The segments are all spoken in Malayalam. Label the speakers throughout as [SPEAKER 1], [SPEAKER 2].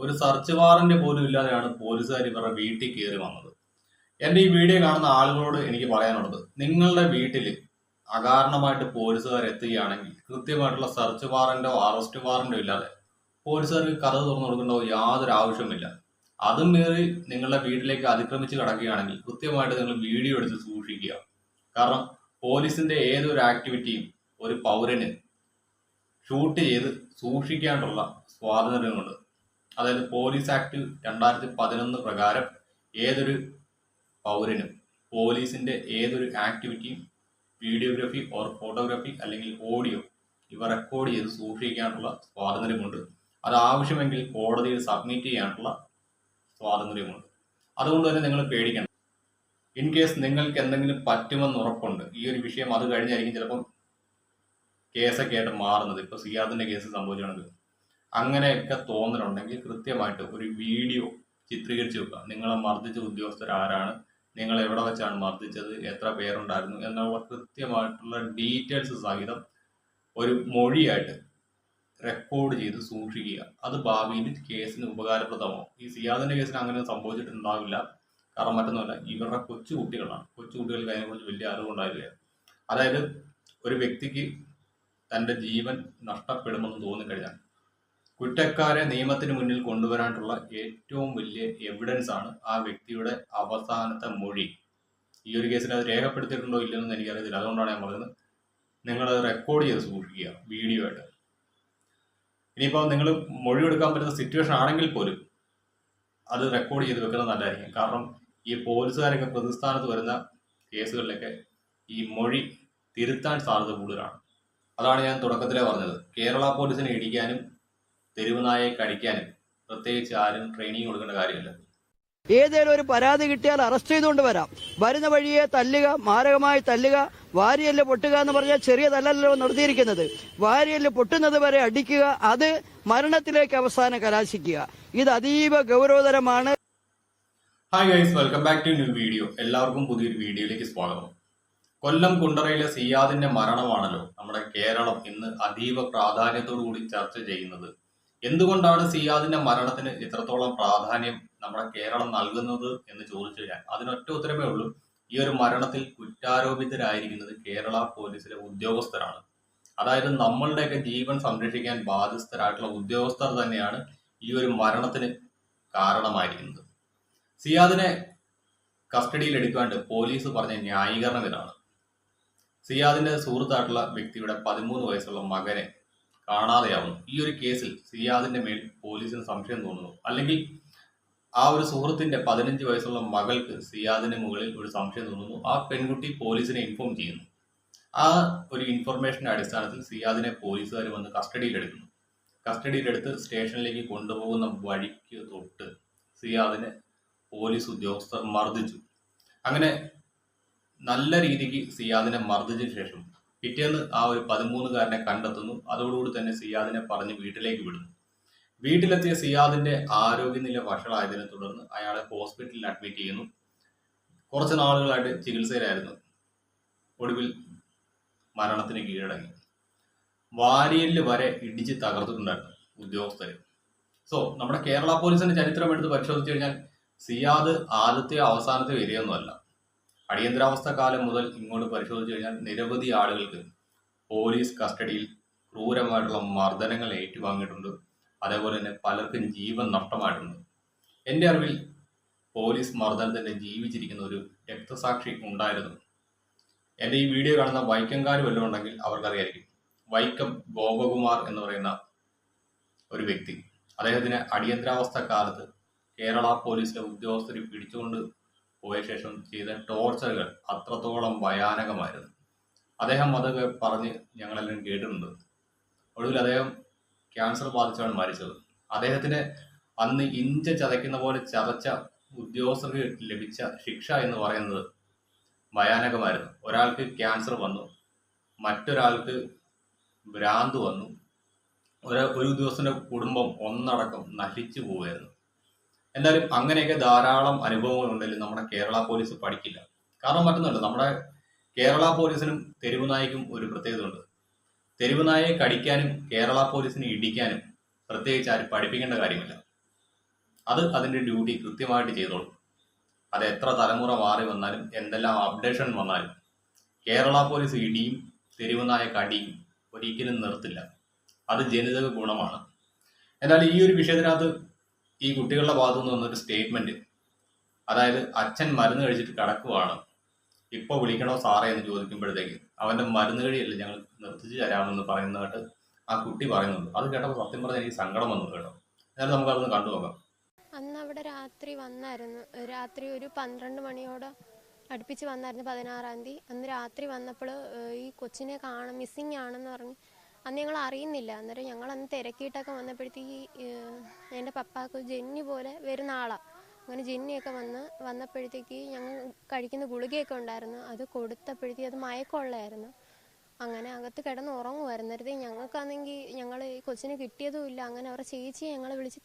[SPEAKER 1] ഒരു സെർച്ച് വാറന്റ് പോലും ഇല്ലാതെയാണ് പോലീസുകാർ ഇവരുടെ വീട്ടിൽ കയറി വന്നത്. എന്റെ ഈ വീഡിയോ കാണുന്ന ആളുകളോട് എനിക്ക് പറയാനുള്ളത്, നിങ്ങളുടെ വീട്ടിൽ അകാരണമായിട്ട് പോലീസുകാർ എത്തുകയാണെങ്കിൽ കൃത്യമായിട്ടുള്ള സെർച്ച് വാറന്റോ അറസ്റ്റ് വാറന്റോ ഇല്ലാതെ പോലീസുകാർക്ക് കഥ തുറന്നു കൊടുക്കേണ്ട യാതൊരു ആവശ്യമില്ല. അതും മീറി നിങ്ങളുടെ വീട്ടിലേക്ക് അതിക്രമിച്ച് കിടക്കുകയാണെങ്കിൽ കൃത്യമായിട്ട് നിങ്ങൾ വീഡിയോ എടുത്ത് സൂക്ഷിക്കുക. കാരണം പോലീസിന്റെ ഏതൊരു ആക്ടിവിറ്റിയും ഒരു പൗരന് ഷൂട്ട് ചെയ്ത് സൂക്ഷിക്കാനുള്ള സ്വാതന്ത്ര്യമുണ്ട്. അതായത് പോലീസ് ആക്ട് 2011 പ്രകാരം ഏതൊരു പൗരനും പോലീസിന്റെ ഏതൊരു ആക്ടിവിറ്റിയും വീഡിയോഗ്രാഫി ഓർ ഫോട്ടോഗ്രാഫി അല്ലെങ്കിൽ ഓഡിയോ ഇവ റെക്കോർഡ് ചെയ്ത് സൂക്ഷിക്കാനുള്ള സ്വാതന്ത്ര്യമുണ്ട്. അത് ആവശ്യമെങ്കിൽ കോടതിയിൽ സബ്മിറ്റ് ചെയ്യാനുള്ള സ്വാതന്ത്ര്യമുണ്ട്. അതുകൊണ്ട് തന്നെ നിങ്ങൾ പേടിക്കണം. ഇൻ കേസ് നിങ്ങൾക്ക് എന്തെങ്കിലും പറ്റുമെന്ന് ഉറപ്പുണ്ട്, ഈ ഒരു വിഷയം അത് കഴിഞ്ഞായിരിക്കും ചിലപ്പം കേസൊക്കെ ആയിട്ട് മാറുന്നത്. ഇപ്പൊ സിയാദിന്റെ കേസ് സംഭവിച്ചാണെങ്കിൽ അങ്ങനെയൊക്കെ തോന്നലുണ്ടെങ്കിൽ കൃത്യമായിട്ട് ഒരു വീഡിയോ ചിത്രീകരിച്ച് വെക്കുക. നിങ്ങളെ മർദ്ദിച്ച ഉദ്യോഗസ്ഥർ ആരാണ്, നിങ്ങൾ എവിടെ വെച്ചാണ് മർദ്ദിച്ചത്, എത്ര പേരുണ്ടായിരുന്നു എന്നുള്ള കൃത്യമായിട്ടുള്ള ഡീറ്റെയിൽസ് സഹിതം ഒരു മൊഴിയായിട്ട് റെക്കോർഡ് ചെയ്ത് സൂക്ഷിക്കുക. അത് ഭാവിയിൽ കേസിന് ഉപകാരപ്രദമാവും. ഈ സിയാദിന്റെ കേസിന് അങ്ങനെ സംഭവിച്ചിട്ടുണ്ടാവില്ല. കാരണം മറ്റൊന്നുമല്ല, ഇവരുടെ കൊച്ചുകുട്ടികളാണ്. കൊച്ചുകുട്ടികൾക്ക് അതിനെക്കുറിച്ച് വലിയ അറിവുണ്ടാവില്ല. അതായത് ഒരു വ്യക്തിക്ക് തൻ്റെ ജീവൻ നഷ്ടപ്പെടുമെന്ന് തോന്നിക്കഴിഞ്ഞാൽ കുറ്റക്കാരെ നിയമത്തിന് മുന്നിൽ കൊണ്ടുവരാനുള്ള ഏറ്റവും വലിയ എവിഡൻസ് ആണ് ആ വ്യക്തിയുടെ അവസാനത്തെ മൊഴി. ഈ ഒരു കേസിൽ അത് രേഖപ്പെടുത്തിയിട്ടുണ്ടോ ഇല്ലെന്ന് എനിക്കറിയത്തില്ല. അതുകൊണ്ടാണ് ഞാൻ പറയുന്നത്, നിങ്ങളത് റെക്കോർഡ് ചെയ്ത് സൂക്ഷിക്കുക വീഡിയോ ആയിട്ട്. ഇനിയിപ്പോൾ നിങ്ങൾ മൊഴി എടുക്കാൻ പറ്റുന്ന സിറ്റുവേഷൻ ആണെങ്കിൽ പോലും അത് റെക്കോർഡ് ചെയ്ത് വെക്കുന്നത് നല്ലതായിരിക്കും. കാരണം ഈ പോലീസുകാരൊക്കെ പ്രതിസ്ഥാനത്ത് വരുന്ന കേസുകളിലൊക്കെ ഈ മൊഴി തിരുത്താൻ സാധ്യത കൂടുതലാണ്. അതാണ് ഞാൻ തുടക്കത്തിലേ പറഞ്ഞത്. കേരള പോലീസിനെ ഇടിക്കാനും തെരുവ് നായയെ കടിക്കാനും പ്രത്യേകിച്ച് ആരും ട്രെയിനിങ് കൊടുക്കേണ്ട കാര്യമില്ല.
[SPEAKER 2] ഏതേലും ഒരു പരാതി കിട്ടിയാൽ അറസ്റ്റ് ചെയ്തുകൊണ്ട് വരാം. വരുന്ന വഴിയെ തല്ലുക, മാരകമായി തല്ലുക, വാരിയല് പൊട്ടുക എന്ന് പറഞ്ഞാൽ ചെറിയ തല്ലല്ലോ നടത്തിയിരിക്കുന്നത്. വാരിയല് പൊട്ടുന്നത് വരെ അടിക്കുക, അത് മരണത്തിലേക്ക് അവസാനം കലാശിക്കുക. ഇത് അതീവ ഗൗരവതരമാണ്.
[SPEAKER 1] Hi guys, welcome back to new video. എല്ലാവർക്കും പുതിയൊരു വീഡിയോയിലേക്ക് സ്വാഗതം. കൊല്ലം കുണ്ടറയിലെ സിയാദിന്റെ മരണമാണല്ലോ നമ്മുടെ കേരളം ഇന്ന് അതീവ പ്രാധാന്യത്തോടു കൂടി ചർച്ച ചെയ്യുന്നത്. എന്തുകൊണ്ടാണ് സിയാദിന്റെ മരണത്തിന് ഇത്രത്തോളം പ്രാധാന്യം നമ്മുടെ കേരളം നൽകുന്നത് എന്ന് ചോദിച്ചു കഴിഞ്ഞാൽ അതിനൊറ്റ ഉത്തരമേ ഉള്ളൂ. ഈ ഒരു മരണത്തിൽ കുറ്റാരോപിതരായിരിക്കുന്നത് കേരള പോലീസിലെ ഉദ്യോഗസ്ഥരാണ്. അതായത് നമ്മളുടെയൊക്കെ ജീവൻ സംരക്ഷിക്കാൻ ബാധ്യസ്ഥരായിട്ടുള്ള ഉദ്യോഗസ്ഥർ തന്നെയാണ് ഈ ഒരു മരണത്തിന് കാരണമായിരിക്കുന്നത്. സിയാദിനെ കസ്റ്റഡിയിൽ എടുക്കാണ്ട് പോലീസ് പറഞ്ഞ ന്യായീകരണം ഇതാണ്. സിയാദിന്റെ സുഹൃത്തായിട്ടുള്ള വ്യക്തിയുടെ 13 വയസ്സുള്ള മകനെ കാണാതെയാവുന്നു. ഈ ഒരു കേസിൽ സിയാദിന്റെ മേൽ പോലീസിന് സംശയം തോന്നുന്നു. അല്ലെങ്കിൽ ആ ഒരു സുഹൃത്തിന്റെ 15 വയസ്സുള്ള മകൾക്ക് സിയാദിന് മുകളിൽ ഒരു സംശയം തോന്നുന്നു. ആ പെൺകുട്ടി പോലീസിനെ ഇൻഫോം ചെയ്യുന്നു. ആ ഒരു ഇൻഫർമേഷന്റെ അടിസ്ഥാനത്തിൽ സിയാദിനെ പോലീസുകാർ വന്ന് കസ്റ്റഡിയിലെടുക്കുന്നു. കസ്റ്റഡിയിലെടുത്ത് സ്റ്റേഷനിലേക്ക് കൊണ്ടുപോകുന്ന വഴിക്ക് തൊട്ട് സിയാദിനെ പോലീസ് ഉദ്യോഗസ്ഥർ മർദ്ദിച്ചു. അങ്ങനെ നല്ല രീതിക്ക് സിയാദിനെ മർദ്ദിച്ച ശേഷം പിറ്റേന്ന് ആ ഒരു 13-കാരനെ കണ്ടെത്തുന്നു. അതോടുകൂടി തന്നെ സിയാദിനെ പറഞ്ഞ് വീട്ടിലേക്ക് വിടുന്നു. വീട്ടിലെത്തിയ സിയാദിന്റെ ആരോഗ്യനില വഷളായതിനെ തുടർന്ന് അയാളെ ഹോസ്പിറ്റലിൽ അഡ്മിറ്റ് ചെയ്യുന്നു. കുറച്ച് നാളുകളായിട്ട് ചികിത്സയിലായിരുന്നു. ഒടുവിൽ മരണത്തിന് കീഴടങ്ങി. വാരിയലിൽ വരെ ഇടിച്ച് തകർത്തിട്ടുണ്ടായിരുന്നു ഉദ്യോഗസ്ഥര്. സോ നമ്മുടെ കേരള പോലീസിന്റെ ചരിത്രം എടുത്ത് പരിശോധിച്ചു കഴിഞ്ഞാൽ സിയാദ് ആദ്യത്തെ അവസാനത്തെ വരികയൊന്നുമല്ല. അടിയന്തരാവസ്ഥ കാലം മുതൽ ഇങ്ങോട്ട് പരിശോധിച്ചു കഴിഞ്ഞാൽ നിരവധി ആളുകൾക്ക് പോലീസ് കസ്റ്റഡിയിൽ ക്രൂരമായിട്ടുള്ള മർദ്ദനങ്ങൾ ഏറ്റുവാങ്ങിയിട്ടുണ്ട്. അതേപോലെ തന്നെ പലർക്കും ജീവൻ നഷ്ടമായിട്ടുണ്ട്. എൻ്റെ അറിവിൽ പോലീസ് മർദ്ദനത്തിന് ജീവിച്ചിരിക്കുന്ന ഒരു രക്തസാക്ഷി ഉണ്ടായിരുന്നു. എൻ്റെ ഈ വീഡിയോ കാണുന്ന വൈക്കംകാർ വല്ലതും ഉണ്ടെങ്കിൽ അവർക്കറിയായിരിക്കും. വൈക്കം ഗോപകുമാർ എന്ന് പറയുന്ന ഒരു വ്യക്തി, അദ്ദേഹത്തിന് അടിയന്തരാവസ്ഥ കാലത്ത് കേരള പോലീസിലെ ഉദ്യോഗസ്ഥരെ പിടിച്ചുകൊണ്ട് പോയ ശേഷം ചെയ്ത ടോർച്ചറുകൾ അത്രത്തോളം ഭയാനകമായിരുന്നു. അദ്ദേഹം അതൊക്കെ പറഞ്ഞ് ഞങ്ങളെല്ലാം കേട്ടിട്ടുണ്ട്. ഒടുവിൽ അദ്ദേഹം ക്യാൻസർ ബാധിച്ചാണ് മരിച്ചത്. അദ്ദേഹത്തിന് അന്ന് ഇഞ്ച ചതയ്ക്കുന്ന പോലെ ചതച്ച ഉദ്യോഗസ്ഥർക്ക് ലഭിച്ച ശിക്ഷ എന്ന് പറയുന്നത് ഭയാനകമായിരുന്നു. ഒരാൾക്ക് ക്യാൻസർ വന്നു, മറ്റൊരാൾക്ക് ഭ്രാന്ത് വന്നു, ഒരു ഉദ്യോഗസ്ഥന്റെ കുടുംബം ഒന്നടക്കം നശിച്ചു പോവുകയായിരുന്നു. എന്തായാലും അങ്ങനെയൊക്കെ ധാരാളം അനുഭവങ്ങൾ ഉണ്ടെങ്കിലും നമ്മുടെ കേരള പോലീസ് പഠിക്കില്ല. കാരണം മറ്റൊന്നുമല്ല, നമ്മുടെ കേരള പോലീസിനും തെരുവ് നായ്ക്കും ഒരു പ്രത്യേകത ഉണ്ട്. തെരുവ് നായയെ കടിക്കാനും കേരള പോലീസിനെ ഇടിക്കാനും പ്രത്യേകിച്ച് ആരും പഠിപ്പിക്കേണ്ട കാര്യമില്ല. അത് അതിൻ്റെ ഡ്യൂട്ടി കൃത്യമായിട്ട് ചെയ്തോളും. അത് എത്ര തലമുറ മാറി വന്നാലും എന്തെല്ലാം അപ്ഡേഷൻ വന്നാലും കേരള പോലീസ് ഇടിയും തെരുവ് നായ കടിയും ഒരിക്കലും നിർത്തില്ല. അത് ജനിതക ഗുണമാണ്. എന്നാൽ ഈ ഒരു വിഷയത്തിനകത്ത് ഈ കുട്ടികളുടെ ഭാഗത്തു നിന്ന് വന്നൊരു സ്റ്റേറ്റ്മെന്റ്, അതായത് അച്ഛൻ മരുന്ന് കഴിച്ചിട്ട് കിടക്കുവാണ്, ഇപ്പോൾ വിളിക്കണോ സാറേ എന്ന് ചോദിക്കുമ്പോഴത്തേക്ക് അവന്റെ മരുന്ന് കഴിയല്ല ഞങ്ങൾ നിർത്തിച്ചു തരാമെന്ന് പറയുന്നതായിട്ട് ആ കുട്ടി പറയുന്നുണ്ട്. അത് കേട്ടപ്പോൾ സത്യം പറഞ്ഞാൽ എനിക്ക് സങ്കടം വന്നു കേട്ടോ. എന്നാലും നമുക്കതൊന്ന് കണ്ടു നോക്കാം.
[SPEAKER 3] അന്ന് അവിടെ രാത്രി വന്നായിരുന്നു. രാത്രി ഒരു 12 മണിയോടെ അടുപ്പിച്ച് വന്നായിരുന്നു 16-ാം തീയതി. അന്ന് രാത്രി വന്നപ്പോൾ ഈ കൊച്ചിനെ മിസ്സിങ് ആണെന്ന് പറഞ്ഞ് അന്ന് ഞങ്ങൾ അറിയുന്നില്ല. അന്നേരം ഞങ്ങൾ അന്ന് തിരക്കിയിട്ടൊക്കെ വന്നപ്പോഴത്തേക്ക് എൻ്റെ പപ്പാക്ക് ജെന്നി പോലെ വരുന്ന ആളാണ്. അങ്ങനെ ജെന്നിയൊക്കെ വന്നപ്പോഴത്തേക്ക് ഞങ്ങൾ കഴിക്കുന്ന ഗുളികയൊക്കെ ഉണ്ടായിരുന്നു. അത് കൊടുത്തപ്പോഴത്തേക്ക് അത് മയക്കമുള്ളതായിരുന്നു. അങ്ങനെ അകത്ത് കിടന്ന് ഉറങ്ങുമായിരുന്നു. നേരത്തെ ഞങ്ങൾക്കാണെങ്കിൽ ഞങ്ങൾ ഈ കൊച്ചിനെ കിട്ടിയതുമില്ല. അങ്ങനെ അവരുടെ ചേച്ചിയെ ഞങ്ങളെ വിളിച്ച്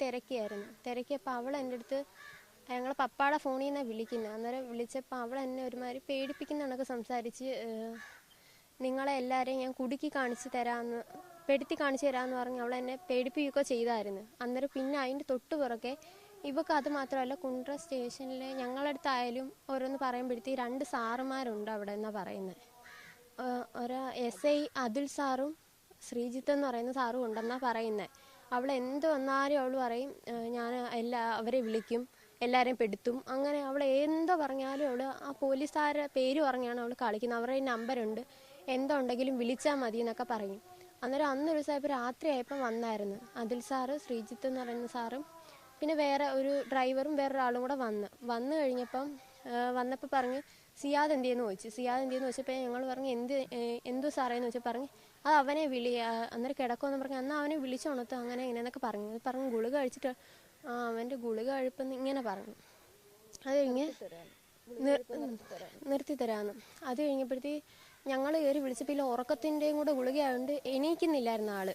[SPEAKER 3] തിരക്കിയപ്പോൾ അവൾ എൻ്റെ അടുത്ത് ഞങ്ങളെ പപ്പാടെ ഫോണിൽ നിന്നാണ് വിളിക്കുന്നത്. അന്നേരം വിളിച്ചപ്പോൾ അവൾ എന്നെ ഒരുമാതിരി പേടിപ്പിക്കുന്നതൊക്കെ സംസാരിച്ച് നിങ്ങളെ എല്ലാവരെയും ഞാൻ കുടുക്കി പെടുത്തി കാണിച്ചു തരാമെന്ന് പറഞ്ഞ് അവൾ എന്നെ പേടിപ്പിക്കുകയൊക്കെ ചെയ്തായിരുന്നു. അന്നേരം പിന്നെ അതിൻ്റെ തൊട്ട് പുറകെ ഇവർക്ക് അത് മാത്രമല്ല, കുണ്ട്ര സ്റ്റേഷനിൽ ഞങ്ങളുടെ അടുത്തായാലും ഓരോന്ന് പറയുമ്പോഴത്തേക്ക് 2 സാറുമാരുണ്ട് അവിടെ എന്നാണ് പറയുന്നത്. ഒരു SI അതുൽ സാറും ശ്രീജിത്ത് എന്ന് പറയുന്ന സാറും ഉണ്ടെന്നാണ് പറയുന്നത്. അവൾ എന്ത് വന്നാലും അവൾ പറയും ഞാൻ അവരെ വിളിക്കും, എല്ലാവരെയും പെടുത്തും. അങ്ങനെ അവൾ എന്തോ പറഞ്ഞാലും അവൾ ആ പോലീസുകാരുടെ പേര് പറഞ്ഞാണ് അവൾ കളിക്കുന്നത്. അവരുടെ നമ്പറുണ്ട്, എന്തോ ഉണ്ടെങ്കിലും വിളിച്ചാൽ മതി എന്നൊക്കെ പറയും. അന്നേരം അന്നൊരു ദിവസമായപ്പോൾ രാത്രിയായപ്പോൾ വന്നായിരുന്നു അതുൽ സാറ്, ശ്രീജിത്ത് എന്ന് പറയുന്ന സാറും പിന്നെ വേറെ ഒരു ഡ്രൈവറും വേറൊരാളും കൂടെ വന്നു വന്നപ്പോൾ പറഞ്ഞ് സിയാദ് എന്തിയെന്ന് ചോദിച്ചപ്പോൾ ഞങ്ങൾ പറഞ്ഞു എന്തു സാറേന്ന് വെച്ചാൽ പറഞ്ഞ് അത് അവനെ അന്നേരം കിടക്കുമെന്ന് പറഞ്ഞു. അന്ന് അവനെ വിളിച്ചുണർത്ത് അങ്ങനെ ഇങ്ങനെയെന്നൊക്കെ പറഞ്ഞു ഗുളിക കഴിച്ചിട്ട് അവൻ്റെ ഗുളിക കഴിപ്പെന്ന് ഇങ്ങനെ പറഞ്ഞു. അത് കഴിഞ്ഞ് നിർത്തിത്തരാമെന്ന്. അത് കഴിഞ്ഞപ്പോഴത്തേക്ക് ഞങ്ങൾ കയറി വിളിച്ചപ്പോൾ ഇല്ല, ഉറക്കത്തിൻ്റെയും കൂടെ ഗുളികയായതുകൊണ്ട് എണീക്കുന്നില്ലായിരുന്നു ആള്,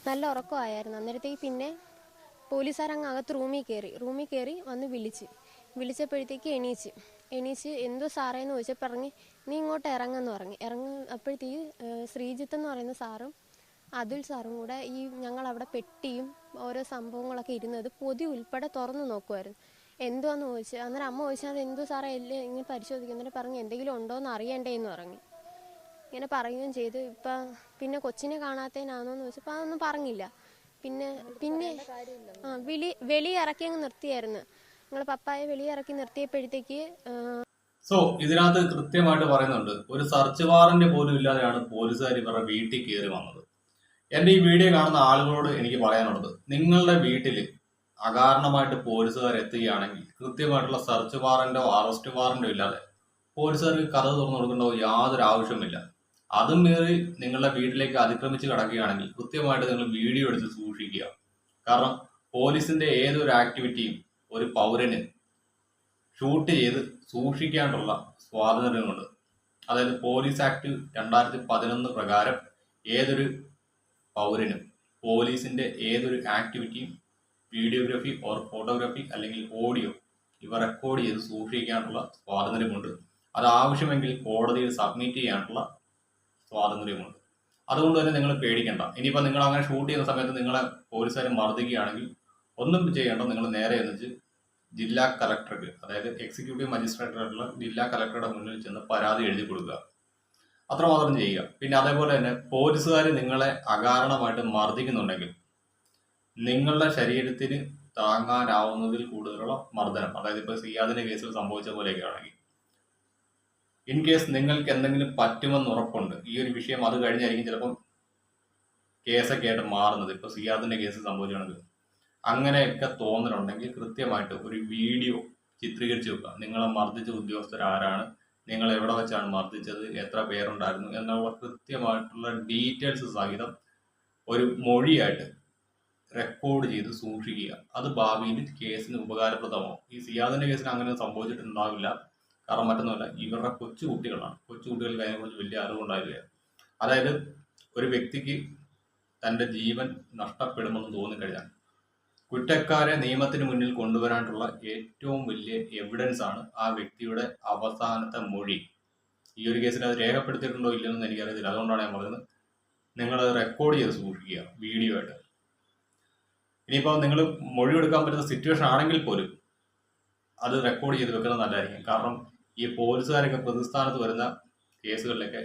[SPEAKER 3] നല്ല ഉറക്കമായിരുന്നു. അന്നേരത്തേക്ക് പിന്നെ പോലീസുകാരങ്ങ് അകത്ത് റൂമിൽ കയറി വന്ന് വിളിച്ചപ്പോഴത്തേക്ക് എണീച്ച് എന്തോ സാറേന്ന് ചോദിച്ചാൽ പറഞ്ഞ് നീ ഇങ്ങോട്ട് ഇറങ്ങെന്ന് പറഞ്ഞു. അപ്പോഴത്തേക്ക് ശ്രീജിത്ത് എന്ന് പറയുന്ന സാറും അതുൽ സാറും കൂടെ ഈ ഞങ്ങളവിടെ പെട്ടിയും ഓരോ സംഭവങ്ങളൊക്കെ ഇരുന്നത് പൊതി ഉൾപ്പെടെ തുറന്നു നോക്കുമായിരുന്നു. എന്തുവാന്ന് ചോദിച്ചു. അന്നേരം അമ്മ ചോദിച്ചാൽ അത് എന്തോ സാറേ എല്ലാം ഇങ്ങനെ പരിശോധിക്കുന്നതിന് പറഞ്ഞു എന്തെങ്കിലും ഉണ്ടോയെന്ന് അറിയണ്ടേന്ന് പറഞ്ഞു. ഇങ്ങനെ പറയുകയും ചെയ്തു. പിന്നെ കൊച്ചിനെ കാണാത്തതിനാണോന്ന് ചോദിച്ചപ്പോൾ അതൊന്നും പറഞ്ഞില്ല. പിന്നെ വെളിയിറക്കി അങ്ങ് നിർത്തിയായിരുന്നു. ഞങ്ങൾ പപ്പായെ വെളിയിറക്കി നിർത്തിയപ്പോഴത്തേക്ക്
[SPEAKER 1] ഇതിനകത്ത് കൃത്യമായിട്ട് പറയുന്നുണ്ട്, ഒരു സെർച്ച് വാറന്റ് പോലും ഇല്ലാതെയാണ് പോലീസുകാർ ഇവരുടെ വീട്ടിൽ കയറി വന്നത്. എൻ്റെ ഈ വീഡിയോ കാണുന്ന ആളുകളോട് എനിക്ക് പറയാനുള്ളത്, നിങ്ങളുടെ വീട്ടിൽ അകാരണമായിട്ട് പോലീസുകാർ എത്തുകയാണെങ്കിൽ കൃത്യമായിട്ടുള്ള സെർച്ച് വാറന്റോ അറസ്റ്റ് വാറന്റോ ഇല്ലാതെ പോലീസുകാർക്ക് കഥ തുറന്നു കൊടുക്കേണ്ടോ യാതൊരു ആവശ്യമില്ല. അതും മീറി നിങ്ങളുടെ വീട്ടിലേക്ക് അതിക്രമിച്ച് കിടക്കുകയാണെങ്കിൽ കൃത്യമായിട്ട് നിങ്ങൾ വീഡിയോ എടുത്ത് സൂക്ഷിക്കുക. കാരണം പോലീസിന്റെ ഏതൊരു ആക്ടിവിറ്റിയും ഒരു പൗരന് ഷൂട്ട് ചെയ്ത് സൂക്ഷിക്കാനുള്ള സ്വാതന്ത്ര്യമുണ്ട്. അതായത് പോലീസ് ആക്ട് 2011 പ്രകാരം ഏതൊരു പൗരനും പോലീസിന്റെ ഏതൊരു ആക്ടിവിറ്റിയും വീഡിയോഗ്രാഫി ഓർ ഫോട്ടോഗ്രാഫി അല്ലെങ്കിൽ ഓഡിയോ ഇവ റെക്കോർഡ് ചെയ്ത് സൂക്ഷിക്കാനുള്ള സ്വാതന്ത്ര്യമുണ്ട്. അത് ആവശ്യമെങ്കിൽ കോടതിയിൽ സബ്മിറ്റ് ചെയ്യാനുള്ള സ്വാതന്ത്ര്യമുണ്ട്. അതുകൊണ്ട് തന്നെ നിങ്ങൾ പേടിക്കേണ്ട. ഇനിയിപ്പോൾ നിങ്ങൾ അങ്ങനെ ഷൂട്ട് ചെയ്യുന്ന സമയത്ത് നിങ്ങളെ പോലീസുകാരെ മർദ്ദിക്കുകയാണെങ്കിൽ ഒന്നും ചെയ്യേണ്ട, നിങ്ങൾ നേരെ എന്നിട്ട് ജില്ലാ കളക്ടർക്ക്, അതായത് എക്സിക്യൂട്ടീവ് മജിസ്ട്രേറ്റായിട്ടുള്ള ജില്ലാ കളക്ടറുടെ മുന്നിൽ ചെന്ന് പരാതി എഴുതി കൊടുക്കുക. അത്രമാത്രം ചെയ്യുക. പിന്നെ അതേപോലെ തന്നെ പോലീസുകാർ നിങ്ങളെ അകാരണമായിട്ട് മർദ്ദിക്കുന്നുണ്ടെങ്കിൽ നിങ്ങളുടെ ശരീരത്തിന് താങ്ങാനാവുന്നതിൽ കൂടുതലുള്ള മർദ്ദനം, അതായത് ഇപ്പോൾ സിയാദിന്റെ കേസിൽ സംഭവിച്ച പോലെയൊക്കെ ആണെങ്കിൽ, ഇൻ കേസ് നിങ്ങൾക്ക് എന്തെങ്കിലും പറ്റുമെന്ന് ഉറപ്പുണ്ട്, ഈ ഒരു വിഷയം അത് കഴിഞ്ഞായിരിക്കും ചിലപ്പം കേസൊക്കെ ആയിട്ട് മാറുന്നത്. ഇപ്പോൾ സിയാദിന്റെ കേസ് സംഭവിച്ചാണെങ്കിൽ അങ്ങനെയൊക്കെ തോന്നലുണ്ടെങ്കിൽ കൃത്യമായിട്ട് ഒരു വീഡിയോ ചിത്രീകരിച്ച് വെക്കുക. നിങ്ങളെ മർദ്ദിച്ച ഉദ്യോഗസ്ഥർ ആരാണ്, നിങ്ങൾ എവിടെ വെച്ചാണ് മർദ്ദിച്ചത്, എത്ര പേരുണ്ടായിരുന്നു എന്നുള്ള കൃത്യമായിട്ടുള്ള ഡീറ്റെയിൽസ് സഹിതം ഒരു മൊഴിയായിട്ട് റെക്കോർഡ് ചെയ്ത് സൂക്ഷിക്കുക. അത് ഭാവിയിൽ കേസിന് ഉപകാരപ്രദമാവും. ഈ സിയാദിന്റെ കേസിന് അങ്ങനെ സംഭവിച്ചിട്ടുണ്ടാവില്ല. കാരണം മറ്റൊന്നുമല്ല, ഇവരുടെ കൊച്ചുകുട്ടികൾക്ക് അതിനെക്കുറിച്ച് വലിയ അറിവുണ്ടാവില്ല. അതായത് ഒരു വ്യക്തിക്ക് തൻ്റെ ജീവൻ നഷ്ടപ്പെടുമെന്ന് തോന്നിക്കഴിഞ്ഞാൽ കുറ്റക്കാരെ നിയമത്തിന് മുന്നിൽ കൊണ്ടുവരാനുള്ള ഏറ്റവും വലിയ എവിഡൻസ് ആണ് ആ വ്യക്തിയുടെ അവസാനത്തെ മൊഴി. ഈ ഒരു കേസിൽ അത് രേഖപ്പെടുത്തിയിട്ടുണ്ടോ ഇല്ലെന്ന് എനിക്കറിയത്തില്ല. അതുകൊണ്ടാണ് ഞാൻ പറയുന്നത്, നിങ്ങളത് റെക്കോർഡ് ചെയ്ത് സൂക്ഷിക്കുക വീഡിയോ ആയിട്ട്. ഇനിയിപ്പോൾ നിങ്ങൾ മൊഴിയെടുക്കാൻ പറ്റുന്ന സിറ്റുവേഷൻ ആണെങ്കിൽ പോലും അത് റെക്കോർഡ് ചെയ്ത് വെക്കുന്നത് നല്ലതായിരിക്കും. കാരണം ഈ പോലീസുകാരൊക്കെ പ്രതിസ്ഥാനത്ത് വരുന്ന കേസുകളിലൊക്കെ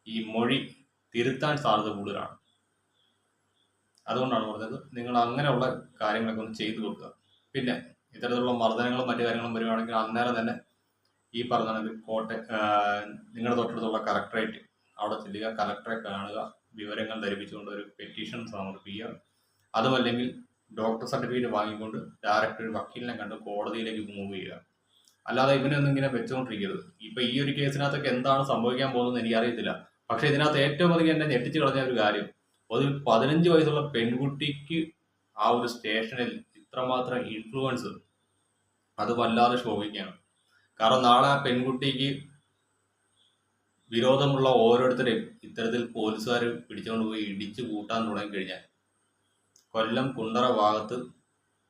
[SPEAKER 1] ഈ മൊഴി തിരുത്താൻ സാധ്യത കൂടുതലാണ്. അതുകൊണ്ടാണ് പറഞ്ഞത് നിങ്ങൾ അങ്ങനെയുള്ള കാര്യങ്ങളൊക്കെ ഒന്ന് ചെയ്തു വെക്കുക. പിന്നെ ഇത്തരത്തിലുള്ള മർദ്ദനങ്ങളും മറ്റു കാര്യങ്ങളും വരുവാണെങ്കിൽ അന്നേരം തന്നെ ഈ പറഞ്ഞ നിങ്ങളുടെ തൊട്ടടുത്തുള്ള കലക്ടറേറ്റ് അവിടെ ചെല്ലുക, കലക്ടറെ കാണുക, വിവരങ്ങൾ ധരിപ്പിച്ചുകൊണ്ട് ഒരു പെറ്റീഷൻ സമർപ്പിക്കുക. അതുമല്ലെങ്കിൽ ഡോക്ടർ സർട്ടിഫിക്കറ്റ് വാങ്ങിക്കൊണ്ട് ഡയറക്റ്റ് ഒരു വക്കീലിനെ കണ്ട് കോടതിയിലേക്ക് മൂവ് ചെയ്യുക. അല്ലാതെ ഇവനൊന്നും ഇങ്ങനെ വെച്ചുകൊണ്ടിരിക്കരുത്. ഇപ്പൊ ഈ ഒരു കേസിനകത്തൊക്കെ എന്താണ് സംഭവിക്കാൻ പോകുന്നത് എനിക്കറിയത്തില്ല. പക്ഷെ ഇതിനകത്ത് ഏറ്റവും അധികം എന്നെ ഞെട്ടിച്ചു കളഞ്ഞ ഒരു കാര്യം, ഒരു 15 വയസ്സുള്ള പെൺകുട്ടിക്ക് ആ ഒരു സ്റ്റേഷനിൽ ഇത്രമാത്രം ഇൻഫ്ലുവൻസ്, അത് വല്ലാതെ ശോഭിക്കുകയാണ്. കാരണം നാളെ ആ പെൺകുട്ടിക്ക് വിരോധമുള്ള ഓരോരുത്തരെയും ഇത്തരത്തിൽ പോലീസുകാർ പിടിച്ചുകൊണ്ട് പോയി ഇടിച്ചു കൂട്ടാൻ തുടങ്ങിക്കഴിഞ്ഞാൽ കൊല്ലം കുണ്ടറ ഭാഗത്ത്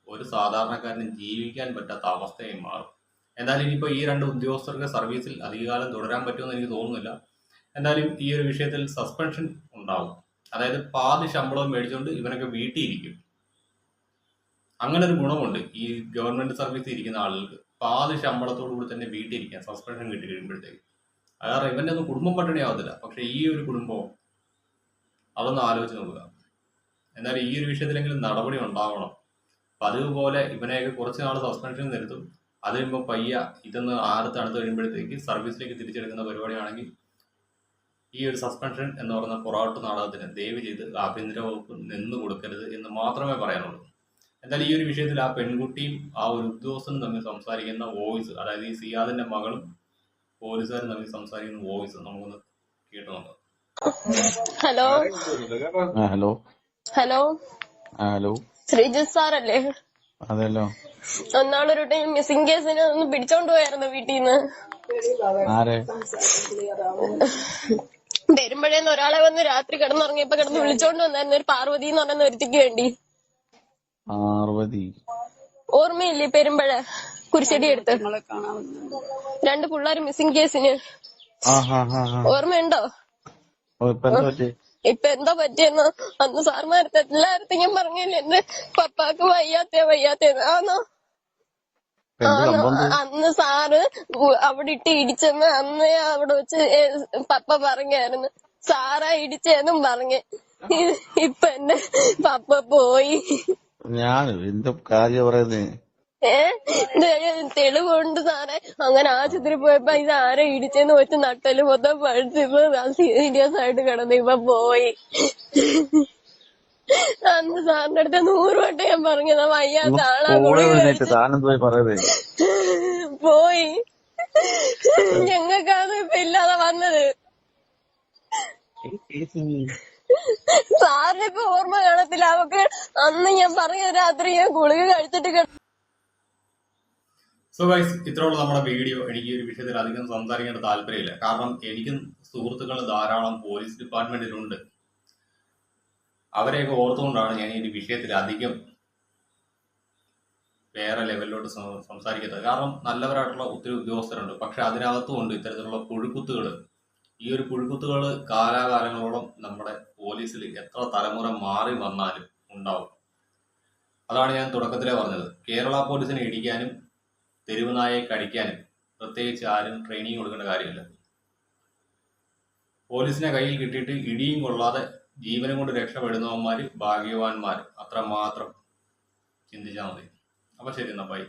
[SPEAKER 1] ഒരു സാധാരണക്കാരന് ജീവിക്കാൻ പറ്റാത്ത അവസ്ഥയായി മാറും. എന്തായാലും ഇനിയിപ്പോൾ ഈ 2 ഉദ്യോഗസ്ഥർക്ക് സർവീസിൽ അധികകാലം തുടരാൻ പറ്റുമെന്ന് എനിക്ക് തോന്നുന്നില്ല. എന്തായാലും ഈ ഒരു വിഷയത്തിൽ സസ്പെൻഷൻ ഉണ്ടാവും. അതായത് പാതി ശമ്പളവും മേടിച്ചുകൊണ്ട് ഇവനൊക്കെ വീട്ടിയിരിക്കും. അങ്ങനെ ഒരു ഗുണമുണ്ട് ഈ ഗവൺമെന്റ് സർവീസിൽ ഇരിക്കുന്ന ആളുകൾക്ക്. പാതി ശമ്പളത്തോടു കൂടി തന്നെ വീട്ടിലിരിക്കാം സസ്പെൻഷൻ കിട്ടി കഴിയുമ്പോഴത്തേക്ക്. കാരണം ഇവന്റെ ഒന്നും കുടുംബം പട്ടിണിയാവത്തില്ല. പക്ഷെ ഈ ഒരു കുടുംബവും അതൊന്ന് ആലോചിച്ച് നോക്കുക. എന്നാലും ഈ ഒരു വിഷയത്തിലെങ്കിലും നടപടി ഉണ്ടാവണം. പതിവ് പോലെ ഇവനെയൊക്കെ കുറച്ച് നാൾ സസ്പെൻഷൻ നിർത്തും. അത് കഴിയുമ്പോൾ പയ്യ ഇതൊന്ന് തണുത്ത് കഴിയുമ്പോഴത്തേക്ക് സർവീസിലേക്ക് തിരിച്ചെടുക്കുന്ന പരിപാടിയാണെങ്കിൽ ഈ ഒരു സസ്പെൻഷൻ എന്ന് പറയുന്ന പൊറാട്ട് നാടകത്തിന് ദയവ് ചെയ്ത് ആഭ്യന്തര വകുപ്പ് നിന്ന് കൊടുക്കരുത് എന്ന് മാത്രമേ പറയാനുള്ളൂ. എന്തായാലും ഈ ഒരു വിഷയത്തിൽ ആ പെൺകുട്ടിയും ആ ഒരു ഉദ്യോഗസ്ഥനും തമ്മിൽ സംസാരിക്കുന്ന വോയിസ്, അതായത് ഈ സിയാദിന്റെ മകളും പോലീസുകാരും തമ്മിൽ സംസാരിക്കുന്ന വോയിസ് നമുക്കൊന്ന് കേട്ടു നോക്കാം.
[SPEAKER 4] Hello
[SPEAKER 5] hello
[SPEAKER 4] hello
[SPEAKER 5] hello
[SPEAKER 4] Sreejith സാറല്ലേ?
[SPEAKER 5] അതെല്ലോ.
[SPEAKER 4] ഒന്നാളൊരു ടൈം മിസ്സിംഗ് കേസിന് ഒന്ന് പിടിച്ചോണ്ട് പോയായിരുന്നു വീട്ടിൽ നിന്ന്.
[SPEAKER 5] ആരെ?
[SPEAKER 4] പെരുമ്പഴേന്ന് ഒരാളെ വന്ന് രാത്രി കിടന്നുറങ്ങിയപ്പോ കിടന്ന് വിളിച്ചോണ്ട് വന്നായിരുന്നു, ഒരു പാർവതി എന്ന് പറയുന്ന ഒരുത്തിക്ക് വേണ്ടി.
[SPEAKER 5] പാർവതി
[SPEAKER 4] ഓർമ്മയില്ലേ? പെരുമ്പഴ കുരിശടി എടുത്ത് 2 പിള്ളേര് മിസ്സിംഗ് കേസിന്. ഓർമ്മയുണ്ടോ? ഇപ്പൊ എന്താ പറ്റിയെന്നോ? അന്ന് സാർമാരത്തെ എല്ലായിടത്തും ഞാൻ പറഞ്ഞില്ലേ എന്റെ പപ്പാക്ക് വയ്യാത്തേന്ന്. ആന്നോ? അന്ന് സാറ് അവിടെ ഇട്ട് ഇടിച്ചെന്ന് അന്ന് അവിടെ വെച്ച് പപ്പ പറഞ്ഞായിരുന്നു. സാറാ ഇടിച്ചെന്നും പറഞ്ഞ്. ഇപ്പൊ എന്റെ പപ്പ പോയി.
[SPEAKER 5] ഞാൻ എന്ത് കാര്യം പറയുന്നേ?
[SPEAKER 4] തെളിവുണ്ട് സാറേ. അങ്ങനെ ആശുപത്രി പോയപ്പോ ഇത് ആരെ ഇടിച്ചെന്ന് വെച്ച് നട്ടല് മൊത്തം പഴുത്തിപ്പോ സീരിയസ് ആയിട്ട് കിടന്നു. ഇപ്പൊ പോയി. അന്ന് സാറിന്റെ അടുത്ത് 100 വട്ടം ഞാൻ പറഞ്ഞതാ വയ്യാത്ത ആളാ പോയി. ഞങ്ങൾക്കാണ് ഇപ്പൊ ഇല്ലാതെ വന്നത്. സാറിനിപ്പോ ഓർമ്മ കാണത്തില്ല. അവക്ക് അന്ന് ഞാൻ പറഞ്ഞ രാത്രി ഞാൻ ഗുളിക കഴിച്ചിട്ട്.
[SPEAKER 1] സോ ഗൈസ്, ഇത്രയുള്ള നമ്മുടെ വീഡിയോ. എനിക്ക് ഈ ഒരു വിഷയത്തിൽ അധികം സംസാരിക്കേണ്ട താല്പര്യമില്ല. കാരണം എനിക്കും സുഹൃത്തുക്കൾ ധാരാളം പോലീസ് ഡിപ്പാർട്ട്മെന്റിലുണ്ട്. അവരെയൊക്കെ ഓർത്തുകൊണ്ടാണ് ഞാൻ ഈ ഒരു വിഷയത്തിൽ അധികം വേറെ ലെവലിലോട്ട് സംസാരിക്കുന്നത്. കാരണം നല്ലവരായിട്ടുള്ള ഒത്തിരി ഉദ്യോഗസ്ഥരുണ്ട്. പക്ഷെ അതിനകത്തും ഉണ്ട് ഇത്തരത്തിലുള്ള പുഴുക്കുത്തുകൾ. ഈ ഒരു പുഴുക്കുത്തുകൾ കാലാകാലങ്ങളോളം നമ്മുടെ പോലീസിൽ എത്ര തലമുറ മാറി വന്നാലും ഉണ്ടാവും. അതാണ് ഞാൻ തുടക്കത്തിലേ പറഞ്ഞത്. കേരള പോലീസിനെ ഇടിക്കാനും തെരുവ് നായയെ കടിക്കാനും പ്രത്യേകിച്ച് ആരും ട്രെയിനിങ് കൊടുക്കേണ്ട കാര്യമില്ല. പോലീസിനെ കയ്യിൽ കിട്ടിയിട്ട് ഇടിയും കൊള്ളാതെ ജീവനും കൊണ്ട് രക്ഷപ്പെടുന്നവന്മാര് ഭാഗ്യവാന്മാർ. അത്ര മാത്രം ചിന്തിച്ചാൽ മതി. അപ്പൊ ശരി എന്നാ, ബൈ.